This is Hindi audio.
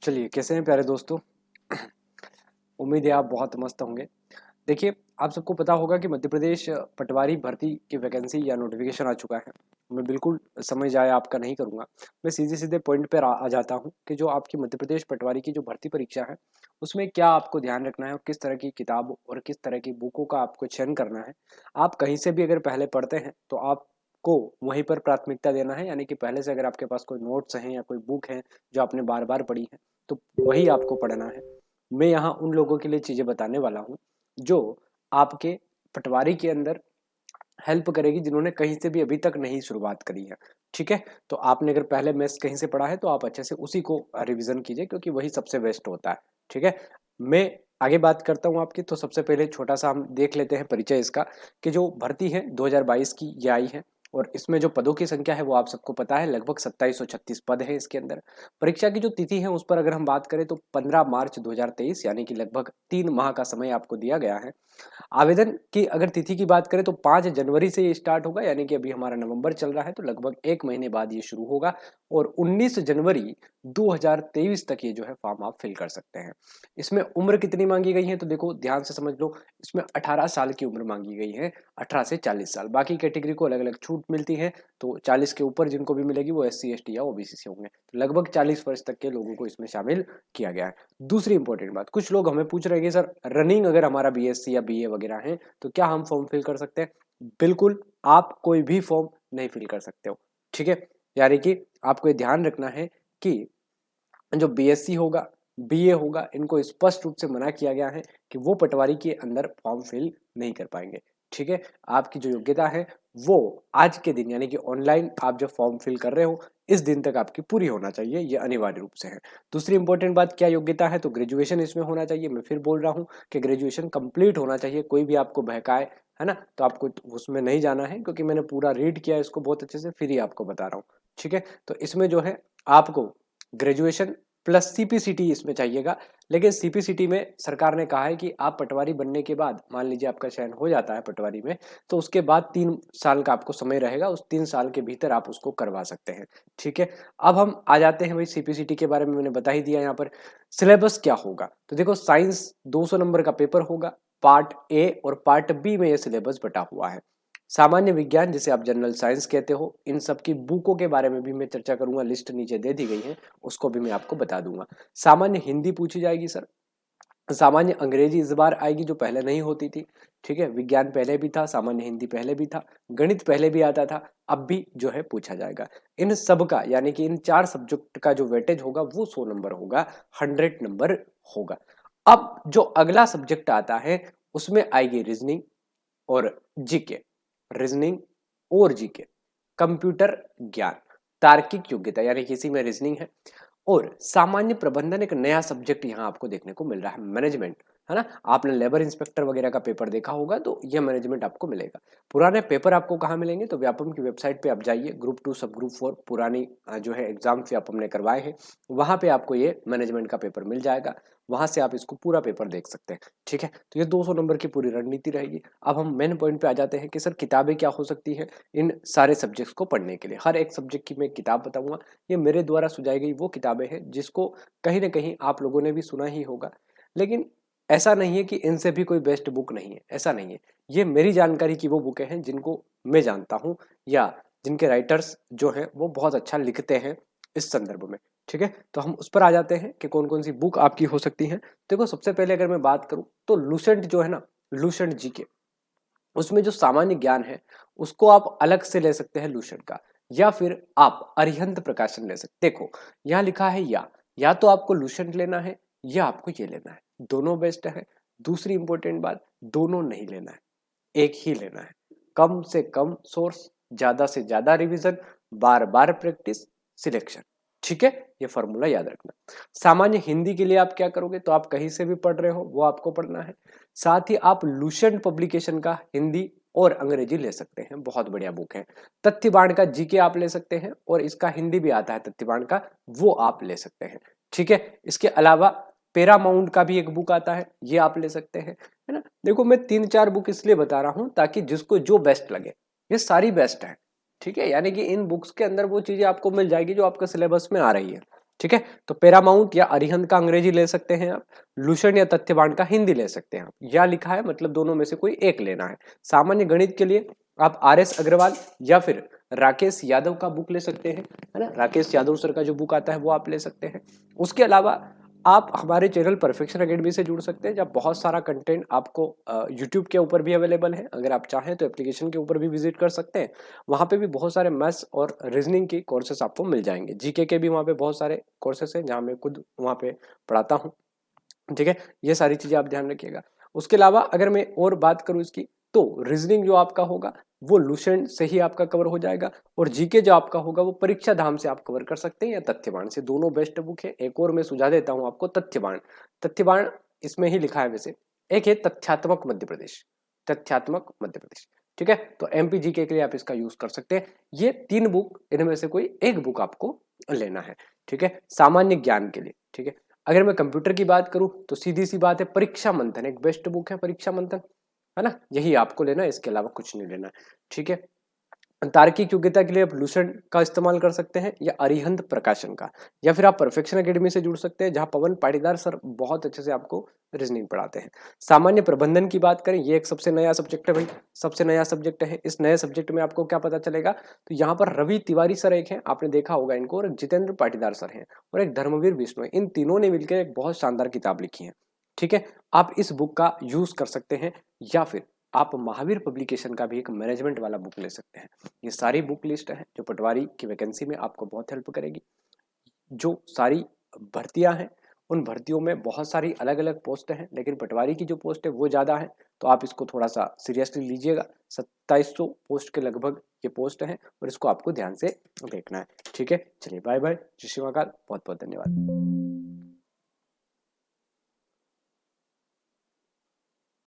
चलिए, कैसे हैं प्यारे दोस्तों। उम्मीद है आप बहुत मस्त होंगे। देखिए, आप सबको पता होगा कि मध्य प्रदेश पटवारी भर्ती की वैकेंसी या नोटिफिकेशन आ चुका है। मैं बिल्कुल समय ज़ाया आपका नहीं करूँगा। मैं सीधे-सीधे पॉइंट पर आ जाता हूँ कि जो आपकी मध्य प्रदेश पटवारी की जो भर्ती परीक्षा है, उसमें क्या आपको ध्यान रखना है और किस तरह की किताब और किस तरह की बुकों का आपको चयन करना है। आप कहीं से भी अगर पहले पढ़ते हैं, तो आपको वहीं पर प्राथमिकता देना है, यानी कि पहले से अगर आपके पास कोई नोट्स हैं या कोई बुक है, जो आपने बार-बार पढ़ी है, तो वही आपको पढ़ना है। मैं यहाँ उन लोगों के लिए चीज़ें बताने वाला हूँ, जो आपके पटवारी के अंदर हेल्प करेगी, जिन्होंने कहीं से भी अभी तक नहीं शुरुआत करी है। ठीक है, तो आपने अगर पहले मैथ्स कहीं से पढ़ा है तो आप अच्छे से उसी को रिवीजन कीजिए, क्योंकि वही सबसे बेस्ट होता है। ठीक है, मैं आगे बात करता हूँ आपकी। तो सबसे पहले छोटा सा हम देख लेते हैं परिचय इसका, कि जो भर्ती है 2022 की ये आई है, और इसमें जो पदों की संख्या है वो आप सबको पता है, लगभग 2736 पद है इसके अंदर। परीक्षा की जो तिथि है उस पर अगर हम बात करें तो 15 मार्च 2023, यानी कि लगभग 3 माह का समय आपको दिया गया है। आवेदन की अगर तिथि की बात करें तो 5 जनवरी से ये स्टार्ट होगा, यानी कि अभी हमारा नवंबर चल रहा है, तो लगभग 1 महीने बाद ये शुरू होगा, और 19 जनवरी 2023 तक ये जो है फॉर्म आप फिल कर सकते हैं। इसमें उम्र कितनी मांगी गई है, तो देखो ध्यान से समझ लो। इसमें 18 साल की उम्र मांगी गई है, 18 से 40 साल। बाकी कैटेगरी को अलग अलग छूट मिलती है, तो 40 के ऊपर जिनको भी मिलेगी वो SC ST या OBC से होंगे। तो लगभग 40 वर्ष तक के लोगों को इसमें शामिल किया गया है। दूसरी इंपॉर्टेंट बात, कुछ लोग हमें पूछ रहे हैं कि सर रनिंग अगर हमारा BSc या BA वगैरह है, तो क्या हम फॉर्म फिल कर सकते हैं? बिल्कुल, आप कोई भी फॉर्म नहीं फिल कर सकते हो। ठीक है, यानी कि आपको ये ध्यान रखना है कि जो BSc होगा, BA होगा, इनको स्पष्ट रूप से मना किया गया है कि वो पटवारी के अंदर फॉर्म फिल नहीं कर पाएंगे। ठीक है, आपकी जो योग्यता है वो आज के दिन, यानी कि ऑनलाइन आप जब फॉर्म फिल कर रहे हो, इस दिन तक आपकी पूरी होना चाहिए, ये अनिवार्य रूप से है। दूसरी इंपॉर्टेंट बात, क्या योग्यता है, तो ग्रेजुएशन इसमें होना चाहिए। मैं फिर बोल रहा हूँ कि ग्रेजुएशन कंप्लीट होना चाहिए। कोई भी आपको बहकाए, है ना, तो आपको उसमें नहीं जाना है, क्योंकि मैंने पूरा रीड किया इसको बहुत अच्छे से, फिर ही आपको बता रहा हूँ। ठीक है, तो इसमें जो है आपको ग्रेजुएशन प्लस CPCT इसमें चाहिएगा। लेकिन CPCT में सरकार ने कहा है कि आप पटवारी बनने के बाद, मान लीजिए आपका चयन हो जाता है पटवारी में, तो उसके बाद 3 साल का आपको समय रहेगा, उस 3 साल के भीतर आप उसको करवा सकते हैं। ठीक है, अब हम आ जाते हैं भाई, CPCT के बारे में मैंने बता ही दिया। यहाँ पर सिलेबस क्या होगा, तो देखो साइंस 200 नंबर का पेपर होगा। पार्ट A और पार्ट B में ये सिलेबस बटा हुआ है। सामान्य विज्ञान, जिसे आप जनरल साइंस कहते हो, इन सब की बुकों के बारे में भी मैं चर्चा करूंगा, लिस्ट नीचे दे दी गई है, उसको भी मैं आपको बता दूंगा। सामान्य हिंदी पूछी जाएगी सर, सामान्य अंग्रेजी इस बार आएगी, जो पहले नहीं होती थी। ठीक है, विज्ञान पहले भी था, सामान्य हिंदी पहले भी था, गणित पहले भी आता था, अब भी जो है पूछा जाएगा। इन सब का, यानी कि इन 4 सब्जेक्ट का जो वेटेज होगा वो 100 नंबर होगा, 100 नंबर होगा। अब जो अगला सब्जेक्ट आता है, उसमें आएगी रीजनिंग और जीके। रीजनिंग और जीके, कंप्यूटर ज्ञान, तार्किक योग्यता, यानी कि इसी में रीजनिंग है, और सामान्य प्रबंधन एक नया सब्जेक्ट यहाँ आपको देखने को मिल रहा है, मैनेजमेंट, है ना। आपने लेबर इंस्पेक्टर वगैरह का पेपर देखा होगा, तो यह मैनेजमेंट आपको मिलेगा। पुराने पेपर आपको कहाँ मिलेंगे, तो व्यापम की वेबसाइट पे आप जाइए, ग्रुप 2 सब ग्रुप 4 पुरानी जो है एग्जाम व्यापम ने करवाए हैं, वहां पे आपको ये मैनेजमेंट का पेपर मिल जाएगा। वहां से आप इसको पूरा पेपर देख सकते हैं। ठीक है, तो ये 200 नंबर की पूरी रणनीति रहेगी। अब हम मेन पॉइंट पे आ जाते हैं कि सर किताबें क्या हो सकती है इन सारे सब्जेक्ट्स को पढ़ने के लिए। हर एक सब्जेक्ट की मैं किताब बताऊंगा। ये मेरे द्वारा सुझाई गई वो किताबें हैं जिसको कहीं ना कहीं आप लोगों ने भी सुना ही होगा, लेकिन ऐसा नहीं है कि इनसे भी कोई बेस्ट बुक नहीं है, ऐसा नहीं है। ये मेरी जानकारी की वो बुकें हैं जिनको मैं जानता हूँ, या जिनके राइटर्स जो हैं वो बहुत अच्छा लिखते हैं इस संदर्भ में। ठीक है, तो हम उस पर आ जाते हैं कि कौन कौन सी बुक आपकी हो सकती है। देखो, सबसे पहले अगर मैं बात करूं तो लूसेंट जो है ना, लूसेंट जीके, उसमें जो सामान्य ज्ञान है उसको आप अलग से ले सकते हैं लूसेंट का, या फिर आप अरिहंत प्रकाशन ले सकते। देखो, यहाँ लिखा है या तो आपको लूसेंट लेना है या आपको ये लेना है, दोनों बेस्ट है। दूसरी इंपॉर्टेंट बात, दोनों नहीं लेना है, एक ही लेना है। कम से कम सोर्स, ज्यादा से ज्यादा रिवीजन, बार बार प्रैक्टिस, सिलेक्शन। ठीक है, ये फॉर्मूला याद रखना। सामान्य हिंदी के लिए आप क्या करोगे, तो आप कहीं से भी पढ़ रहे हो वो आपको पढ़ना है। साथ ही आप लूसेंट पब्लिकेशन का हिंदी और अंग्रेजी ले सकते हैं, बहुत बढ़िया बुक है। तथ्यबाण का जीके आप ले सकते हैं, और इसका हिंदी भी आता है तथ्यबाण का, वो आप ले सकते हैं। ठीक है, इसके अलावा पेरामाउंट का भी एक बुक आता है, ये आप ले सकते हैं, है ना। देखो, मैं 3-4 बुक इसलिए बता रहा हूं ताकि जिसको जो बेस्ट लगे, ये सारी बेस्ट है। ठीक है, यानी कि इन बुक्स के अंदर वो चीजें आपको मिल जाएगी जो आपके सिलेबस में आ रही है। ठीक है। तो पैरामाउंट या अरिहंत का अंग्रेजी ले सकते हैं आप, लूसेंट या तथ्यवान का हिंदी ले सकते हैं आप, या लिखा है मतलब दोनों में से कोई एक लेना है। सामान्य गणित के लिए आप RS अग्रवाल या फिर राकेश यादव का बुक ले सकते हैं, है ना, राकेश यादव सर का जो बुक आता है वो आप ले सकते हैं। उसके अलावा आप हमारे चैनल परफेक्शन अकेडमी से जुड़ सकते हैं, जब बहुत सारा कंटेंट आपको यूट्यूब के ऊपर भी अवेलेबल है। अगर आप चाहें तो एप्लीकेशन के ऊपर भी विजिट कर सकते हैं, वहाँ पे भी बहुत सारे मैथ्स और रीजनिंग के कोर्सेस आपको मिल जाएंगे। जीके के भी वहाँ पे बहुत सारे कोर्सेस हैं जहाँ मैं खुद वहाँ पे पढ़ाता हूँ। ठीक है, ये सारी चीजें आप ध्यान रखिएगा। उसके अलावा अगर मैं और बात करूँ इसकी, तो रीजनिंग जो आपका होगा वो लूसेंट से ही आपका कवर हो जाएगा, और जीके जो आपका होगा वो परीक्षा धाम से आप कवर कर सकते हैं या तथ्यवान से, दोनों बेस्ट बुक है। एक और मैं सुझा देता हूँ आपको, तथ्यवान। तथ्यवान इसमें ही लिखा है वैसे, एक है तथ्यात्मक मध्य प्रदेश, तथ्यात्मक मध्य प्रदेश। ठीक है, तो एमपी जीके के लिए आप इसका यूज कर सकते हैं। ये 3 बुक, इनमें से कोई एक बुक आपको लेना है। ठीक है, सामान्य ज्ञान के लिए। ठीक है, अगर मैं कंप्यूटर की बात करूं तो सीधी सी बात है, परीक्षा मंथन एक बेस्ट बुक है, परीक्षा मंथन, है ना, यही आपको लेना है, इसके अलावा कुछ नहीं लेना है। ठीक है, तार्किक योग्यता के लिए आप लूसेंट का इस्तेमाल कर सकते हैं या अरिहंत प्रकाशन का, या फिर आप परफेक्शन एकेडमी से जुड़ सकते हैं जहां पवन पाटीदार सर बहुत अच्छे से आपको रीजनिंग पढ़ाते हैं। सामान्य प्रबंधन की बात करें, ये एक सबसे नया सब्जेक्ट है भाई, सबसे नया सब्जेक्ट है। इस नए सब्जेक्ट में आपको क्या पता चलेगा, तो यहाँ पर रवि तिवारी सर एक है, आपने देखा होगा इनको, और एक जितेंद्र पाटीदार सर हैं, और एक धर्मवीर विष्णु है। इन तीनों ने मिलकर एक बहुत शानदार किताब लिखी है। ठीक है, आप इस बुक का यूज कर सकते हैं, या फिर आप महावीर पब्लिकेशन का भी एक मैनेजमेंट वाला बुक ले सकते हैं। ये सारी बुक लिस्ट है जो पटवारी की वैकेंसी में आपको बहुत हेल्प करेगी। जो सारी भर्तियां हैं, उन भर्तियों में बहुत सारी अलग अलग पोस्ट हैं, लेकिन पटवारी की जो पोस्ट है वो ज़्यादा है, तो आप इसको थोड़ा सा सीरियसली लीजिएगा। 2700 पोस्ट के लगभग ये पोस्ट हैं, और इसको आपको ध्यान से देखना है। ठीक है, चलिए बाय बाय, जय श्री महाकाल, बहुत बहुत धन्यवाद।